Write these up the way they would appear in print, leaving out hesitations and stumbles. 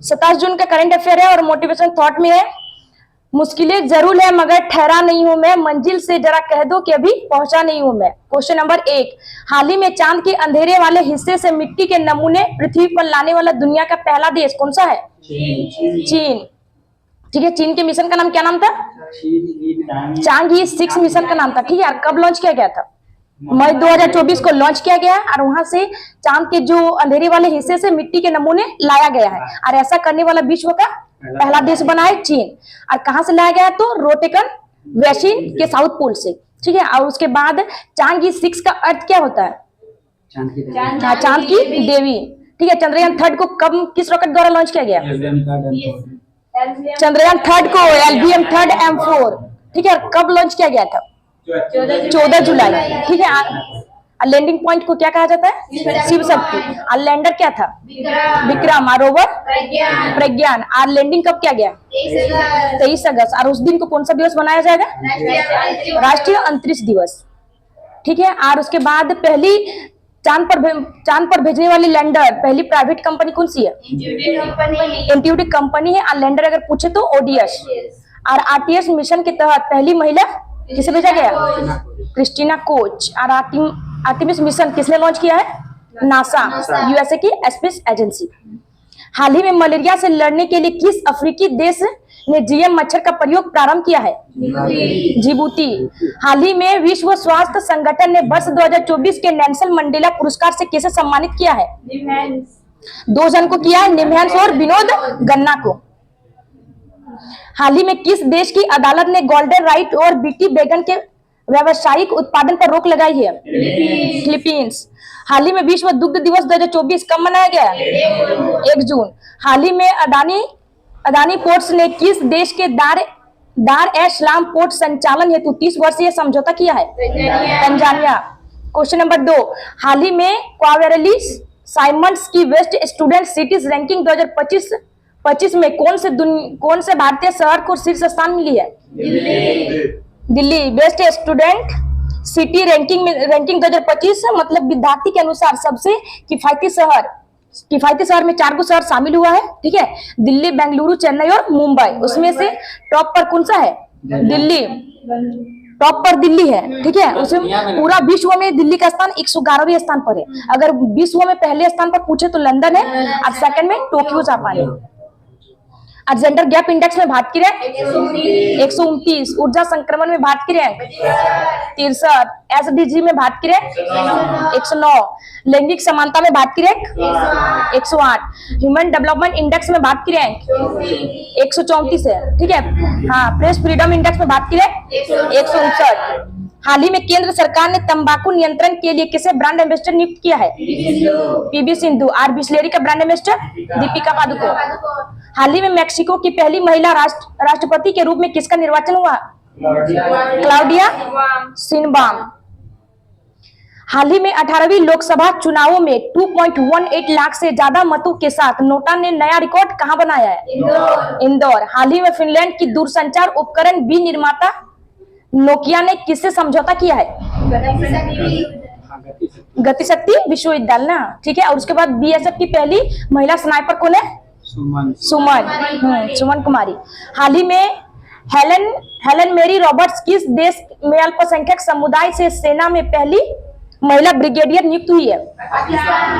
27 जून का current affair है और मोटिवेशन थॉट में है, मुश्किलें जरूर है मगर ठहरा नहीं हूं मैं, मंजिल से जरा कह दो कि अभी पहुंचा नहीं हूं मैं। क्वेश्चन नंबर 1, हाल ही में चांद के अंधेरे वाले हिस्से से मिट्टी के नमूने पृथ्वी पर लाने वाला दुनिया का पहला देश कौन सा है? चीन। ठीक है, चीन के मिशन का नाम क्या नाम था? चांगही 6 मिशन का नाम था। ठीक है, कब लॉन्च किया गया था? मई 2024 को लॉन्च किया गया है और वहां से चांद के जो अंधेरे वाले हिस्से से मिट्टी के नमूने लाया गया है और ऐसा करने वाला विश्व का पहला देश बना है चीन। और कहां से लाया गया? तो रोटेकन वैशिन के साउथ पोल से। ठीक है, और उसके बाद चांगही 6 का अर्थ क्या होता है? चांद की देवी। ठीक है, चंद्रयान 3 को कब किस रॉकेट द्वारा लॉन्च किया गया? चंद्रयान 3 को LVM-3 M4। ठीक है, कब लॉन्च किया गया था? 14 जुलाई। ठीक है, लैंडिंग पॉइंट को क्या कहा जाता है? शिव शक्ति। और लैंडर क्या था? विक्रम। और रोवर प्रज्ञान। और लैंडिंग कब किया गया? 23 अगस्त। और उस दिन को कौन सा दिवस मनाया जाएगा? राष्ट्रीय अंतरिक्ष दिवस। ठीक है, और उसके बाद पहली चांद पर भेजने वाली लैंडर पहली प्राइवेट कंपनी कौन सी है? इंट्यूटी कंपनी है। और लैंडर अगर पूछे तो ओडीएस। और आरटीएस मिशन के तहत पहली महिला किसे भेजा गया? Christina Koch. और आर्टेमिस मिशन किसने लॉन्च किया है? नासा, यूएसए की स्पेस एजेंसी। हाल ही में मलेरिया से लड़ने के लिए किस अफ्रीकी देश ने जीएम मच्छर का प्रयोग प्रारंभ किया है? जिबूती। हाल ही में विश्व स्वास्थ्य संगठन ने वर्ष 2024 के नेल्सन मंडेला पुरस्कार से किसे सम्मानित किया है? 2 जन को किया है, निमहैंस और विनोद खन्ना को। हाल ही में किस देश की अदालत ने गोल्डन राइट और बीटी बैगन के व्यावसायिक उत्पादन पर रोक लगाई है? फिलीपींस। हाल ही में विश्व दुग्ध दिवस 2024 कब मनाया गया? 1 जून। हाल ही में अदानी पोर्ट्स ने किस देश के दार ए सलाम पोर्ट संचालन हेतु 30 वर्षीय समझौता किया है? तंजानिया। क्वेश्चन नंबर 2, हाल ही में क्वावेरली साइमंड्स की बेस्ट स्टूडेंट सिटीज रैंकिंग 2025 में कौन से भारतीय शहर को शीर्ष स्थान मिली है? Delhi. Best student city ranking 2025 मतलब विद्यार्थी के अनुसार सबसे किफायती शहर में 4 शहर शामिल हुआ है। ठीक है, दिल्ली, बेंगलुरु, चेन्नई और मुंबई। उसमें से टॉप पर कौन सा है? दिल्ली। टॉप पर दिल्ली है। ठीक है, उसमें पूरा विश्व में दिल्ली का स्थान 111वें स्थान पर है। अगर विश्व में पहले स्थान पर पूछे तो लंदन है और सेकंड में टोक्यो जापान है। और जेंडर गैप इंडेक्स में भारत की रैंक 129। ऊर्जा संक्रमण में भारत की रैंक 63। एसडीजी में भारत की रैंक 109। लैंगिक समानता में भारत की रैंक 108। ह्यूमन डेवलपमेंट इंडेक्स में भारत की रैंक 134 है। ठीक है, हाँ, प्रेस फ्रीडम इंडेक्स में भारत की रैंक 159। हाल ही में केंद्र सरकार ने तंबाकू नियंत्रण के लिए किसे ब्रांड एम्बेसडर नियुक्त किया है? पीवी सिंधु। और बिस्लेरी का ब्रांड एम्बेसडर दीपिका पादुकोण। हाल ही में मेक्सिको की पहली महिला राष्ट्रपति के रूप में किसका निर्वाचन हुआ? Claudia Sheinbaum. हाल ही में 18वीं लोकसभा चुनावों में 2.18 लाख से ज्यादा मतों के साथ नोटा ने नया रिकॉर्ड कहां बनाया है? इंदौर। हाल ही में फिनलैंड की दूरसंचार उपकरण निर्माता नोकिया ने किससे समझौता किया है? गतिशक्ति विश्वविद्यालय ना। ठीक है, और उसके बाद बीएसएफ की पहली महिला स्नाइपर कौन है? सुमन कुमारी। हाल ही में हेलन मेरी रॉबर्ट्स किस देश में अल्पसंख्यक समुदाय से सेना में पहली महिला ब्रिगेडियर नियुक्त हुई है?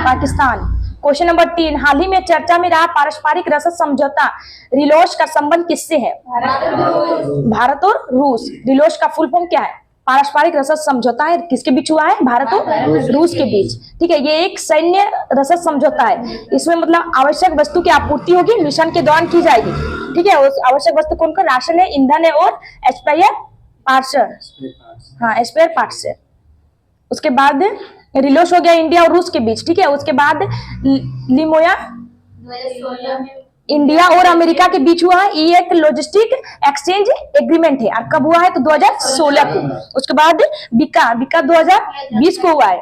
पाकिस्तान। क्वेश्चन नंबर 3, हाल ही में चर्चा में रहा पारस्परिक रसद समझौता रिलोश का संबंध किससे है? भारत और रूस। रिलोश का फुल फॉर्म क्या है? पारस्परिक रसद समझौता है, किसके बीच हुआ है? भारत और रूस के बीच। ठीक है, ये एक सैन्य रसद समझौता है। इसमें मतलब आवश्यक वस्तु की आपूर्ति होगी, मिशन के दौरान की जाएगी। ठीक है, उस आवश्यक वस्तु कौन? राशन है, ईंधन है और स्पेयर पार्ट्स। हाँ, स्पेयर पार्ट्स है। उसके बाद रिलोश हो गया इंडिया और रूस के बीच। ठीक है, उसके बाद लिमोया इंडिया और अमेरिका के बीच हुआ है। ये एक लॉजिस्टिक एक्सचेंज एग्रीमेंट है। और कब हुआ है? तो 2016 को। उसके बाद बिका 2020 को हुआ है।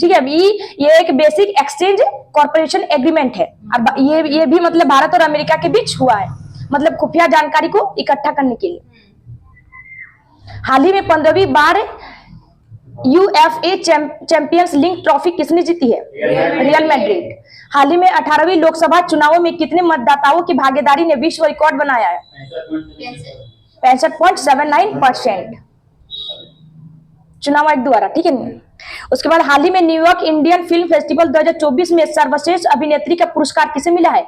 ठीक है, ये एक बेसिक एक्सचेंज कॉर्पोरेशन एग्रीमेंट है। और ये भी मतलब भारत और अमेरिका के बीच हुआ है, मतलब खुफिया जानकारी को इकट्ठा करने के लिए। हाल ही में 15वीं बार यूएफए चैंपियंस लीग ट्रॉफी किसने जीती है? Real Madrid. हाल ही में 18वीं लोकसभा चुनावों में कितने मतदाताओं की भागीदारी ने विश्व रिकॉर्ड बनाया है? 65.79% चुनाव आयोग द्वारा, ठीक है। उसके बाद हाल ही में न्यूयॉर्क इंडियन फिल्म फेस्टिवल 2024 में सर्वश्रेष्ठ अभिनेत्री का पुरस्कार किसे मिला है?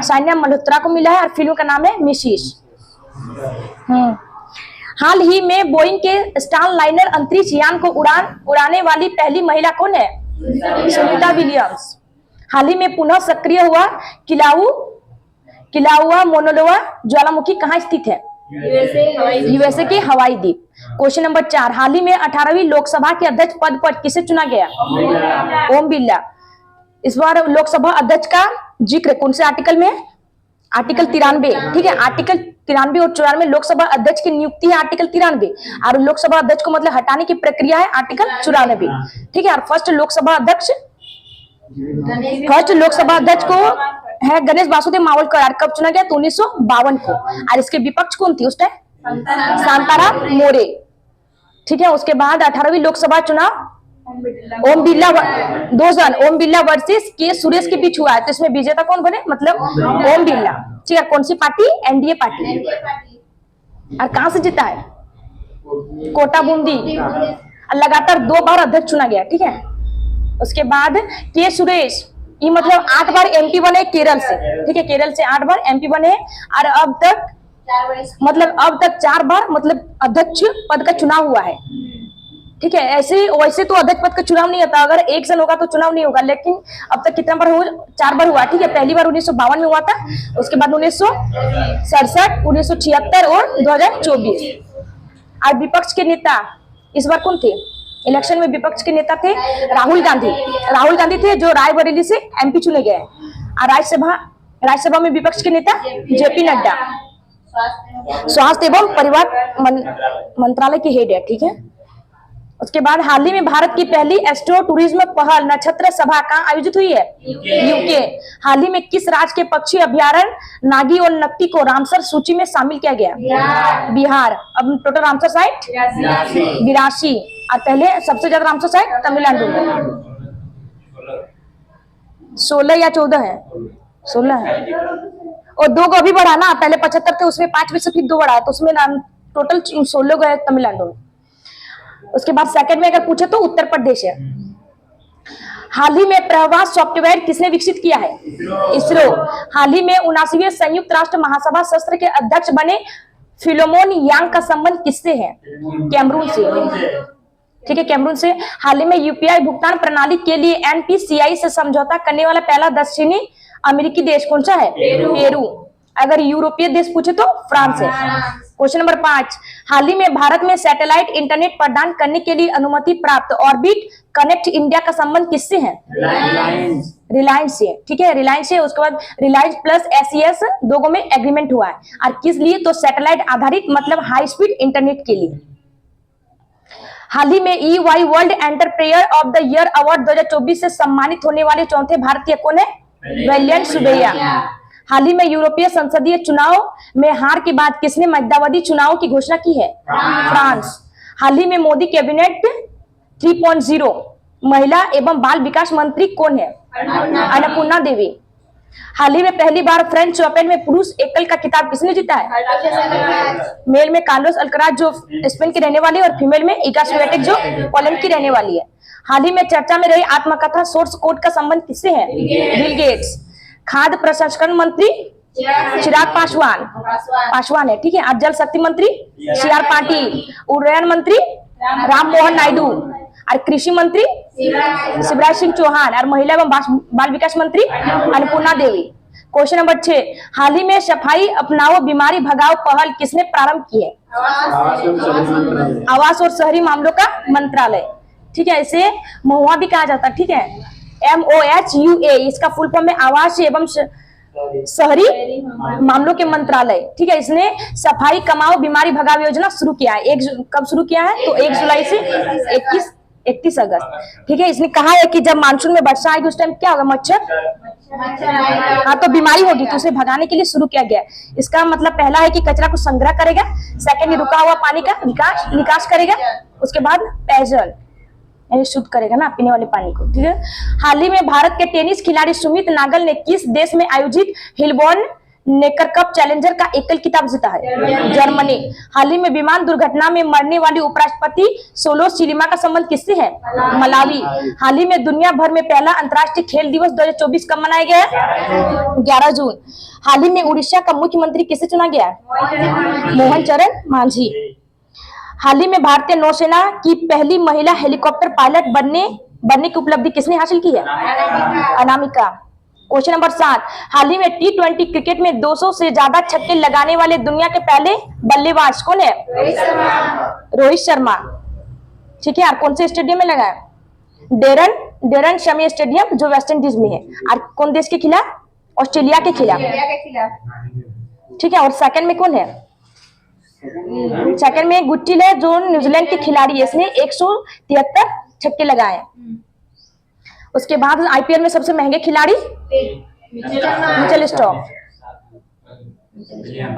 सानिया मल्होत्रा को मिला है और फिल्म का नाम है मिसिस। हाल ही में बोइंग के स्टारलाइनर अंतरिक्ष यान को उड़ाने वाली पहली महिला कौन है? सुनीता विलियम्स। हाल ही में पुनः सक्रिय हुआ किलाउआ मोनोलोवा ज्वालामुखी कहाँ स्थित है? यूएसए के हवाई द्वीप। क्वेश्चन नंबर 4, हाल ही में 18वीं लोकसभा के अध्यक्ष पद पर किसे चुना गया? ओम बिरला। इस बार लोकसभा अध्यक्ष का जिक्र कौन से आर्टिकल में? आर्टिकल 93, ठीक है। आर्टिकल 93 और 94 लोकसभा अध्यक्ष की नियुक्ति है आर्टिकल 93, और लोकसभा अध्यक्ष को मतलब हटाने की प्रक्रिया है आर्टिकल 94, ठीक है। और फर्स्ट लोकसभा अध्यक्ष को है गणेश वासुदेव मावलकर। और कब चुना गया? तो 1952 को। और इसके विपक्ष कौन थी उस टाइम? शांताराम मोरे, ठीक है। उसके बाद 18वीं लोकसभा चुनाव ओम बिरला वर्सेस के सुरेश के बीच हुआ है, तो इसमें विजेता कौन बने? मतलब ओम बिरला, ठीक है। कौन सी पार्टी? NDA party. और कहां से जीता है? कोटा बूंदी। लगातार 2 बार अध्यक्ष चुना गया, ठीक है। उसके बाद के सुरेश, ये मतलब 8 बार एमपी बने केरल से, ठीक है। केरल से 8 बार एमपी बने, और अब तक 4 बार मतलब अध्यक्ष पद का चुनाव हुआ है, ठीक है। वैसे तो अध्यक्ष पद का चुनाव नहीं होता, अगर एक जन होगा तो चुनाव नहीं होगा, लेकिन अब तक कितना बार हुआ? 4 बार हुआ, ठीक है। पहली बार 1952 में हुआ था, उसके बाद 1967, 1976 और 2024। और विपक्ष के नेता इस बार कौन थे? इलेक्शन में विपक्ष के नेता थे राहुल गांधी थे, जो रायबरेली से एमपी चुने गए। और राज्यसभा में विपक्ष के नेता जेपी नड्डा, स्वास्थ्य एवं परिवार मंत्रालय के हेड है, ठीक है। उसके बाद हाल ही में भारत की पहली एस्ट्रो टूरिज्म पहल नक्षत्र सभा कहाँ आयोजित हुई है? यूके। हाल ही में किस राज्य के पक्षी अभ्यारण्य नागी और नकटी को रामसर सूची में शामिल किया गया? बिहार। अब टोटल रामसर साइट 82, और पहले सबसे ज्यादा रामसर साइट तमिलनाडु में 16 या 14 है, 16 है। और 2 को अभी बढ़ा ना, पहले 75 थे, उसमें 5 में से फिर 2 बढ़ा, तो उसमें टोटल 16 गए तमिलनाडु में। उसके बाद सेकंड में अगर पूछे तो उत्तर प्रदेश है। हाल ही में प्रवास सॉफ्टवेयर किसने विकसित किया है? इसरो। हाल ही में 79वें संयुक्त राष्ट्र महासभा सत्र के अध्यक्ष बने फिलोमोन यांग का संबंध किससे है? कैमरून से, ठीक है, कैमरून से। हाल ही में यूपीआई भुगतान प्रणाली के लिए एनपीसीआई से समझौता करने वाला पहला दक्षिणी अमेरिकी देश कौन सा है? पेरू। अगर यूरोपीय देश पूछे तो फ्रांस है। क्वेश्चन नंबर 5, हाल ही में भारत में सैटेलाइट इंटरनेट प्रदान करने के लिए अनुमति प्राप्त ऑर्बिट कनेक्ट इंडिया का संबंध किससे है? रिलायंस से, ठीक है, रिलायंस से। उसके बाद रिलायंस प्लस एसईएस दोनों में एग्रीमेंट हुआ है, और किस लिए? तो सैटेलाइट आधारित मतलब हाई स्पीड इंटरनेट के लिए। हाल ही में EY world entrepreneur of the year award 2024 से सम्मानित होने वाले चौथे भारतीय कौन है? वैलियंट सुबैया। हाल ही में यूरोपीय संसदीय चुनाव में हार के बाद किसने मध्यावधि चुनाव की घोषणा की है? फ्रांस। हाल ही में मोदी कैबिनेट 3.0 महिला एवं बाल विकास मंत्री कौन है? अन्नपूर्णा देवी। हाल ही में पहली बार फ्रेंच ओपन में पुरुष एकल का खिताब किसने जीता है? मेल में कार्लोस अल्कराज जो स्पेन के रहने वाले, और फीमेल में इगा स्वियाटेक जो पोलैंड की रहने वाली है। हाल ही में चर्चा में रही आत्मकथा सोर्स कोड का संबंध किससे है? Bill Gates. खाद्य प्रसंस्करण मंत्री चिराग पासवान है, ठीक है। आज जल शक्ति मंत्री CR पाटिल, उड्डयन मंत्री राम मोहन नायडू, और कृषि मंत्री शिवराज सिंह चौहान, और महिला एवं बाल विकास मंत्री अन्नपूर्णा देवी। क्वेश्चन नंबर 6, हाल ही में सफाई अपनाओ बीमारी भगाओ पहल किसने प्रारंभ की है? आवास और शहरी मामलों का मंत्रालय, ठीक है। इसे महुआ भी कहा जाता है, ठीक है, MOHUA। इसका फुल फॉर्म है आवास एवं शहरी मामलों के मंत्रालय, ठीक है। इसने सफाई कमाओ बीमारी भगाओ योजना शुरू किया है। कब शुरू किया है? तो 1 जुलाई से 31 अगस्त, ठीक है। इसने कहा है कि जब मानसून में वर्षा आएगी उस टाइम क्या होगा? मच्छर, हाँ, तो बीमारी होगी, तो उसे भगाने के लिए शुरू किया गया। इसका मतलब पहला है कि कचरा को संग्रह करेगा, सेकंड रुका हुआ पानी का निकास करेगा, उसके बाद पेयजल यानी शुद्ध करेगा ना पीने वाले पानी को, ठीक है। हाल ही में भारत के टेनिस खिलाड़ी सुमित नागल ने किस देश में आयोजित हिलबॉर्न नेकर कप चैलेंजर का एकल खिताब जीता है? जर्मनी। हाल ही में विमान दुर्घटना में मरने वाली उपराष्ट्रपति सोलो सिलिमा का संबंध किससे है? मलावी। हाल ही में दुनिया भर में पहला अंतर्राष्ट्रीय खेल दिवस 2024 कब मनाया गया है? 11 जून। हाल ही में उड़ीसा का मुख्यमंत्री किसे चुना गया है? मोहन चरण मांझी। हाल ही में भारतीय नौसेना की पहली महिला हेलीकॉप्टर पायलट बनने की उपलब्धि किसने हासिल की है? अनामिका। क्वेश्चन नंबर 7, हाल ही में T20 क्रिकेट में 200 से ज्यादा छक्के लगाने वाले दुनिया के पहले बल्लेबाज कौन है? रोहित शर्मा, ठीक है। और कौन से स्टेडियम में लगा है? डेरन शमी स्टेडियम जो वेस्ट इंडीज में है। और कौन देश के खिलाफ? ऑस्ट्रेलिया के खिलाफ, ठीक है। और सेकंड में कौन है? सेकंड में गुट्टिल है जो न्यूजीलैंड के खिलाड़ी है, इसने 173 छक्के लगाए। उसके बाद आईपीएल में सबसे महंगे खिलाड़ी मिचेल स्टार्क।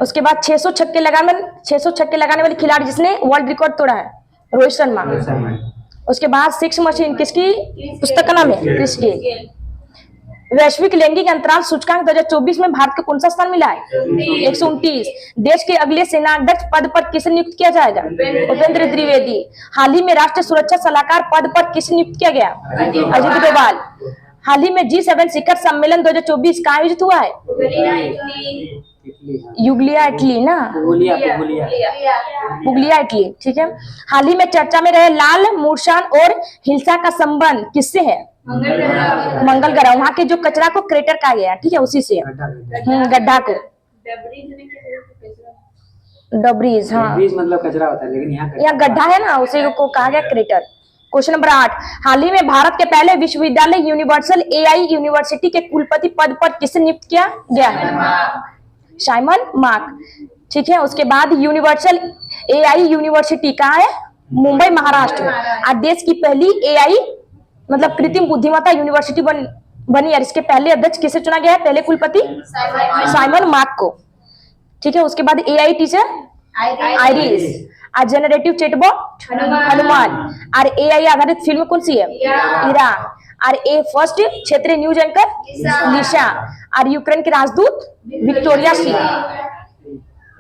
उसके बाद 600 छक्के लगाने वाले खिलाड़ी जिसने वर्ल्ड रिकॉर्ड तोड़ा है, रोहित शर्मा। उसके बाद सिक्स मशीन किसकी पुस्तक का नाम है? Chris Gayle. वैश्विक लैंगिक अंतराल सूचकांक 2024 में भारत को कौन सा स्थान मिला है? 129। देश के अगले सेनाध्यक्ष पद पर किसे नियुक्त किया जाएगा? उपेंद्र द्विवेदी। हाल ही में राष्ट्रीय सुरक्षा सलाहकार पद पर किसे नियुक्त किया गया? अजित डोभाल। हाल ही में G7 शिखर सम्मेलन 2024 कहाँ आयोजित हुआ है? युगलिया इटली ना, पुगलिया इटली, ठीक है। हाल ही में चर्चा में रहे लाल मूर्छान और हिल्सा का संबंध किससे है? मंगल ग्रह। वहां के जो कचरा को क्रेटर कहा गया, ठीक है, उसी से गड्ढा को डब्रीज, हाँ मतलब कचरा होता है, लेकिन यहाँ गड्ढा है ना, उसी को कहा गया क्रेटर। क्वेश्चन नंबर 8, हाल ही में भारत के पहले विश्वविद्यालय यूनिवर्सल AI यूनिवर्सिटी के कुलपति पद पर किसे नियुक्त किया गया है? साइमन मार्क, ठीक है। उसके बाद यूनिवर्सल AI यूनिवर्सिटी कहाँ है? मुंबई महाराष्ट्र में। आज देश की पहली AI मतलब कृत्रिम बुद्धिमत्ता यूनिवर्सिटी बनी है। इसके पहले अध्यक्ष किसे चुना गया है? पहले कुलपति साइमन मार्क को, ठीक है। उसके बाद AI टीचर आइरिस, और जनरेटिव चैटबॉट हनुमान, और AI आधारित फिल्म कौन सी है? इरा, और फर्स्ट क्षेत्रीय न्यूज एंकर लिशा, और यूक्रेन के राजदूत विक्टोरिया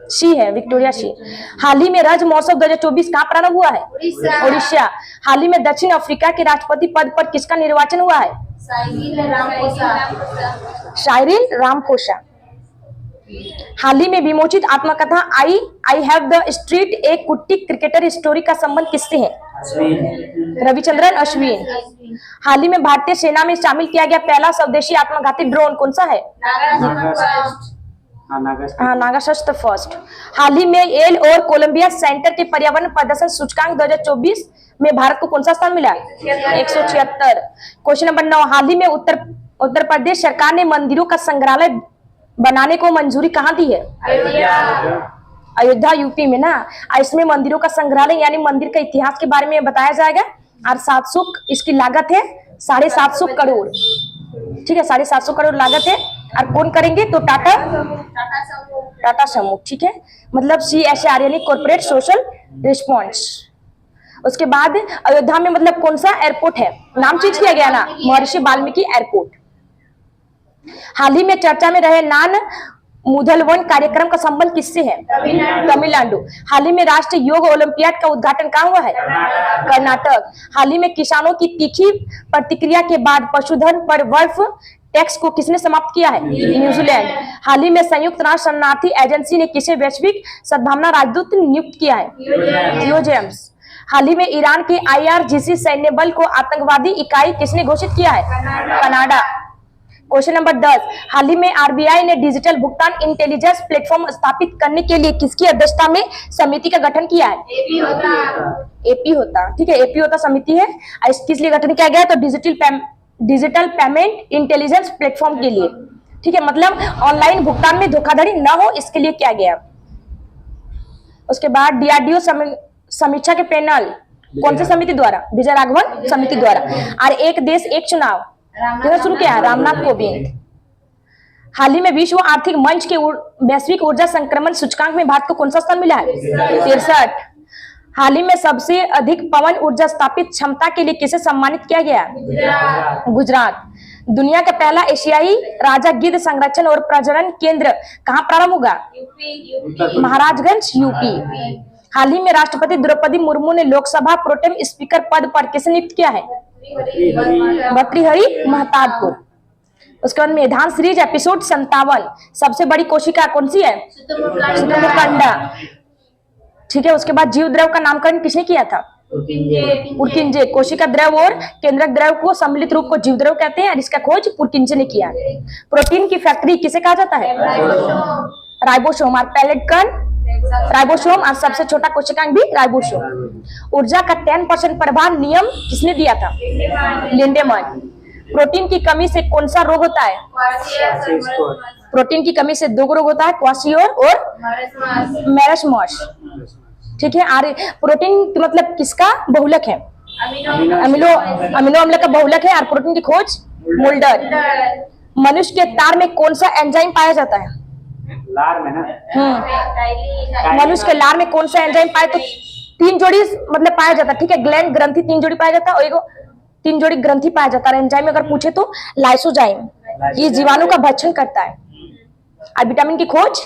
शी है, विक्टोरिया शी। हाल ही में रज महोत्सव 2024 कहाँ प्रारंभ हुआ है? उड़ीसा। हाल ही में दक्षिण अफ्रीका के राष्ट्रपति पद पर किसका निर्वाचन हुआ है? Cyril Ramaphosa. हाल ही में विमोचित आत्मकथा आई हैव द स्ट्रीट एक कुट्टी क्रिकेटर स्टोरी का संबंध किससे है? रविचंद्रन अश्विन। हाल ही में भारतीय सेना में शामिल किया गया पहला स्वदेशी आत्मघाती ड्रोन कौन सा है? नागासाकिब फर्स्ट। हाल ही में येल और कोलंबिया सेंटर के पर्यावरण प्रदर्शन सूचकांक 2024 में भारत को कौन सा स्थान मिला? 176। क्वेश्चन नंबर 9, हाल ही में उत्तर प्रदेश सरकार ने मंदिरों का संग्रहालय बनाने को मंजूरी कहाँ दी है? अयोध्या यूपी में ना। इसमें मंदिरों का संग्रहालय यानी मंदिर का इतिहास के बारे में बताया जाएगा। और 700 इसकी लागत है 750 करोड़, ठीक है, 750 करोड़ लागत है। और कौन करेंगे? तो टाटा समूह, ठीक है, मतलब CSR यानी कॉर्पोरेट सोशल रिस्पॉन्स। उसके बाद अयोध्या में मतलब कौन सा एयरपोर्ट है? नाम चेंज किया गया ना, महर्षि वाल्मीकि एयरपोर्ट। हाल ही में चर्चा में रहे नान मुदलवन कार्यक्रम का संबंध किससे है? तमिलनाडु। हाल ही में राष्ट्रीय योग ओलंपियाड का उद्घाटन कहाँ हुआ है? कर्नाटक। हाल ही में किसानों की तीखी प्रतिक्रिया के बाद पशुधन पर वर्फ टैक्स को किसने समाप्त किया है? न्यूजीलैंड। हाल ही में संयुक्त राष्ट्र शरणार्थी एजेंसी ने किसे वैश्विक सद्भावना राजदूत नियुक्त किया है? थियो जेम्स। हाल ही में ईरान के IRGC सैन्य बल को आतंकवादी इकाई किसने घोषित किया है? कनाडा। क्वेश्चन नंबर 10, हाल ही में RBI ने डिजिटल भुगतान इंटेलिजेंस प्लेटफॉर्म स्थापित करने के लिए किसकी अध्यक्षता में समिति का गठन किया है? AP होता, ठीक है, AP होता समिति है। किस लिए गठन किया गया? तो डिजिटल पेमेंट इंटेलिजेंस प्लेटफॉर्म के लिए, ठीक है, मतलब ऑनलाइन भुगतान में धोखाधड़ी न हो इसके लिए किया गया। उसके बाद DRDO समीक्षा के पैनल कौन सी समिति द्वारा? विजय राघवन समिति द्वारा। और एक देश एक चुनाव शुरू किया है रामनाथ कोविंद। हाल ही में विश्व आर्थिक मंच के वैश्विक ऊर्जा संक्रमण सूचकांक में भारत को कौन सा स्थान मिला है? 63। हाल ही में सबसे अधिक पवन ऊर्जा स्थापित क्षमता के लिए किसे सम्मानित किया गया? गुजरात। दुनिया का पहला एशियाई राजा गिद्ध संरक्षण और प्रजनन केंद्र कहाँ प्रारंभ होगा? महाराजगंज, यूपी। हाल ही में राष्ट्रपति द्रौपदी मुर्मू ने लोकसभा प्रोटेम स्पीकर पद पर किसे नियुक्त किया है? भर्तृहरि महताब को। उसके बाद मेधान सीरीज एपिसोड 57 सबसे बड़ी कोशिका कौन सी है? शुतुरमुर्ग। ठीक है। उसके बाद जीव द्रव का नामकरण किसने किया था? पुरकिंजे। कोशिका द्रव और केंद्रक द्रव को सम्मिलित रूप को जीव द्रव कहते हैं और इसका खोज पुरकिंजे ने किया। प्रोटीन की फैक्ट्री किसे कहा जाता है? राइबोसोम। और पैलेट कण राइबोसोम और सबसे छोटा कोशिकांग भी राइबोसोम। ऊर्जा का 10% प्रभाव नियम किसने दिया था? लिंडेमैन। प्रोटीन की कमी से कौन सा रोग होता है? प्रोटीन की कमी से 2 रोग होता है, क्वाशियोर और मैरस्मस। ठीक है। और प्रोटीन मतलब किसका बहुलक है? अमीनो अम्ल का बहुलक है। और प्रोटीन की खोज मोल्डर। मनुष्य के तार में कौन सा एंजाइम पाया जाता है? लार में ना। मनुष्य के लार में कौन सा एंजाइम पाए? तो 3 जोड़ी मतलब पाया जाता है। ठीक है। ग्लैंड ग्रंथि 3 जोड़ी पाया जाता है और एगो 3 जोड़ी ग्रंथि पाया जाता है। एंजाइम अगर पूछे तो लाइसोजाइम, ये जीवाणु का भक्षण करता है। और विटामिन की खोज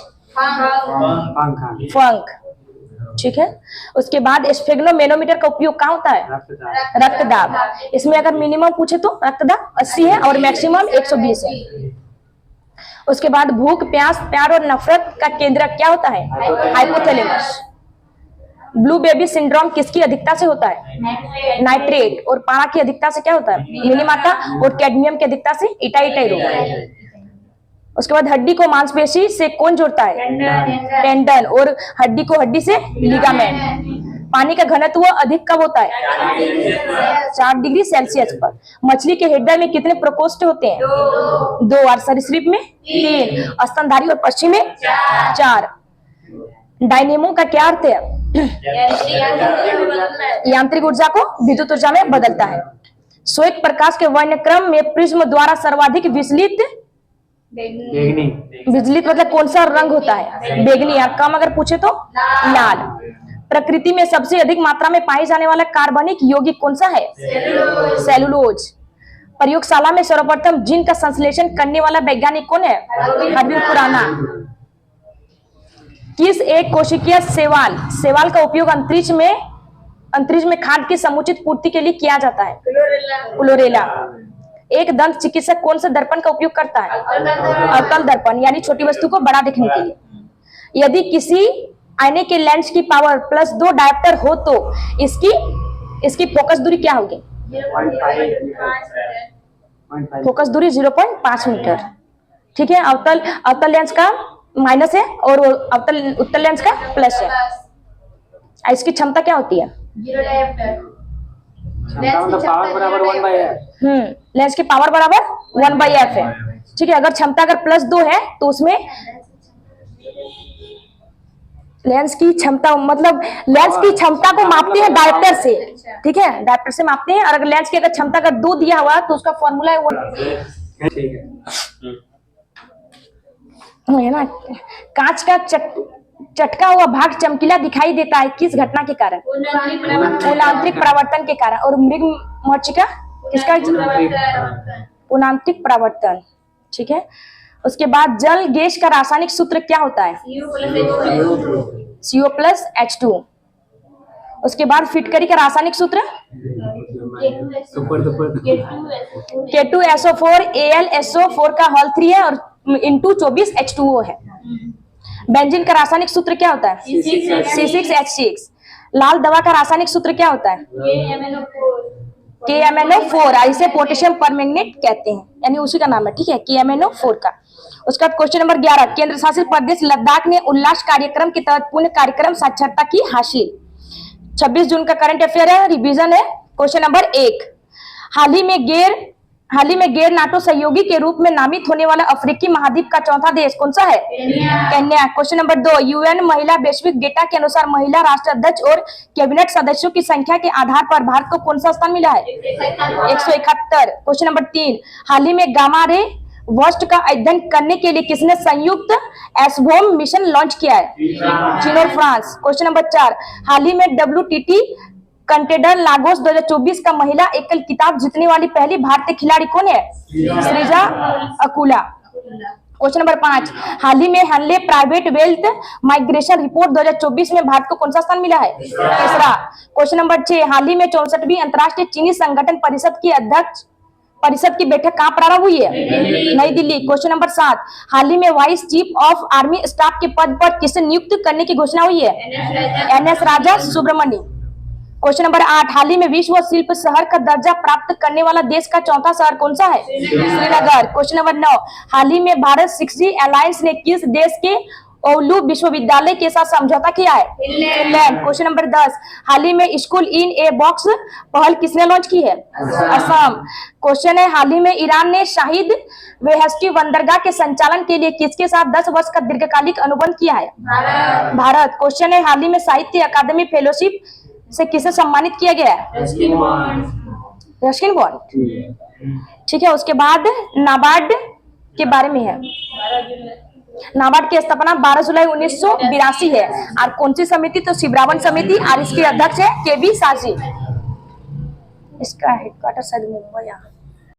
फंक। ठीक है। उसके बाद स्फेग्नोमेनोमीटर का उपयोग कहाँ होता है? रक्तदाब। इसमें अगर मिनिमम पूछे तो रक्तदाब 80 है और मैक्सिमम 120 है। उसके बाद भूख, प्यास, प्यार और नफरत का केंद्र क्या होता है? हाइपोथैलेमस। ब्लू बेबी सिंड्रोम किसकी अधिकता से होता है? नाइट्रेट। और पारा की अधिकता से क्या होता है? मिनीमाता। और कैडमियम की अधिकता से इटाइटाई रोग। उसके बाद हड्डी को मांसपेशी से कौन जोड़ता है? टेंडन। और हड्डी को हड्डी से लिगामेंट। पानी का घनत्व अधिक कब होता है? 4 डिग्री सेल्सियस पर। मछली के हृदय में कितने प्रकोष्ठ होते हैं? 2। और सरीसृप में 3। स्तनधारी और पक्षी में 4। डायनेमो का क्या अर्थ है? यांत्रिक ऊर्जा को विद्युत ऊर्जा में बदलता है। श्वेत प्रकाश के वर्णक्रम में प्रिज्म द्वारा सर्वाधिक विचलित मतलब कौन सा रंग होता है? बैगनी। या कम अगर पूछे तो लाल। प्रकृति में सबसे अधिक मात्रा में पाए जाने वाला कार्बनिक यौगिक कौन सा है? सेलुलोज। प्रयोगशाला में सर्वप्रथम जिंक का संश्लेषण करने वाला वैज्ञानिक कौन है? हरविंद खुराना। किस एक कोशिकीय शैवाल का उपयोग अंतरिक्ष में खाद्य की समुचित पूर्ति के लिए किया जाता है? क्लोरेला। एक दंत चिकित्सक कौन सा दर्पण का उपयोग करता है? अवतल दर्पण, यानी छोटी वस्तु को बड़ा दिखने के लिए। यदि किसी आईने के लेंस की पावर +2 डायोप्टर हो तो इसकी फोकस दूरी क्या होगी? फोकस दूरी 0.5 मीटर। ठीक है। अवतल लेंस का माइनस है और उत्तल लेंस का प्लस है। इसकी क्षमता क्या होती है? 0 डायोप्टर। पावर बराबर 1/f। लेंस की पावर बराबर 1/f है। ठीक है। अगर क्षमता अगर +2 है तो उसमें लेंस की क्षमता मतलब लेंस की क्षमता को मापते हैं डायोप्टर से। ठीक है। डायोप्टर से मापते हैं। और अगर लेंस की अगर क्षमता अगर 2 दिया हुआ तो उसका फॉर्मूला है ना। कांच का चटका हुआ भाग चमकीला दिखाई देता है किस घटना के कारण? पुनांतरिक परावर्तन के कारण। और मृग मरीचिका किसका? पुनांतरिक परावर्तन। ठीक है। उसके बाद जल गैस का रासायनिक सूत्र क्या होता है? CO+H2। उसके बाद फिटकरी का रासायनिक सूत्र K2SO4 AlSO4 का हॉल 3 है और × 24 H2O है। बेंजीन का रासायनिक सूत्र क्या होता है? C6H6। लाल दवा का रासायनिक सूत्र क्या होता है? KMnO4। इसे पोटेशियम परमैंगनेट कहते हैं, यानी उसी का नाम है। ठीक है। KMnO4 का। उसका क्वेश्चन नंबर 11, केंद्र शासित प्रदेश लद्दाख ने उल्लास कार्यक्रम के तहत पूर्ण कार्यक्रम साक्षरता की हासिल। 26 जून का करंट अफेयर है, रिवीजन है। क्वेश्चन नंबर 1, हाल ही में गैर नाटो सहयोगी के रूप में नामित होने वाला अफ्रीकी महाद्वीप का चौथा देश कौन सा है? केन्या। क्वेश्चन नंबर 2, यूएन महिला वैश्विक डेटा के अनुसार महिला राष्ट्राध्यक्ष और कैबिनेट सदस्यों की संख्या के आधार पर भारत को कौन सा स्थान मिला है? 171। क्वेश्चन नंबर 3, हाल ही में गामा रे वस्ट का अध्ययन करने के लिए किसने संयुक्त एसवोम मिशन लॉन्च किया है? चीन और फ्रांस। क्वेश्चन नंबर 4, हाल ही में WTT कंटेनर लागोस 2024 का महिला एकल किताब जीतने वाली पहली भारतीय खिलाड़ी कौन है? श्रीजा अकुला। क्वेश्चन नंबर 5, हाल ही में Hanle private wealth migration report 2024 में भारत को कौन सा स्थान मिला है? तीसरा। क्वेश्चन नंबर 6, हाल ही में 64वीं अंतर्राष्ट्रीय चीनी संगठन परिषद की बैठक कहां प्रारंभ हुई है? नई दिल्ली। क्वेश्चन नंबर 7, हाल ही में vice chief of army staff के पद पर किसे नियुक्त करने की घोषणा हुई है? NS राजा सुब्रमण्य। क्वेश्चन नंबर 8, हाल ही में विश्व शिल्प शहर का दर्जा प्राप्त करने वाला देश का चौथा शहर कौन सा है? श्रीनगर। क्वेश्चन नंबर 9, हाल ही में भारत 6G अलायंस ने किस देश के ओलू विश्वविद्यालय के साथ समझौता किया है? फिनलैंड। क्वेश्चन नंबर 10, हाल ही में स्कूल इन ए बॉक्स पहल किसने लॉन्च की है? असम। क्वेश्चन है, हाल ही में ईरान ने शाहिद बेहेश्ती बंदरगाह के संचालन के लिए किसके साथ 10 वर्ष का दीर्घकालिक अनुबंध किया है? भारत। क्वेश्चन है, हाल ही में साहित्य अकादमी फेलोशिप से किसे सम्मानित किया गया है? Ruskin bond. ठीक है, उसके बाद नाबार्ड के बारे में है। नाबार्ड की स्थापना 12 जुलाई 1982 है। और कौन सी समिति? तो शिवरावन समिति, और इसके अध्यक्ष है KV शासी। इसका हेडक्वार्टर शायद मुंबई।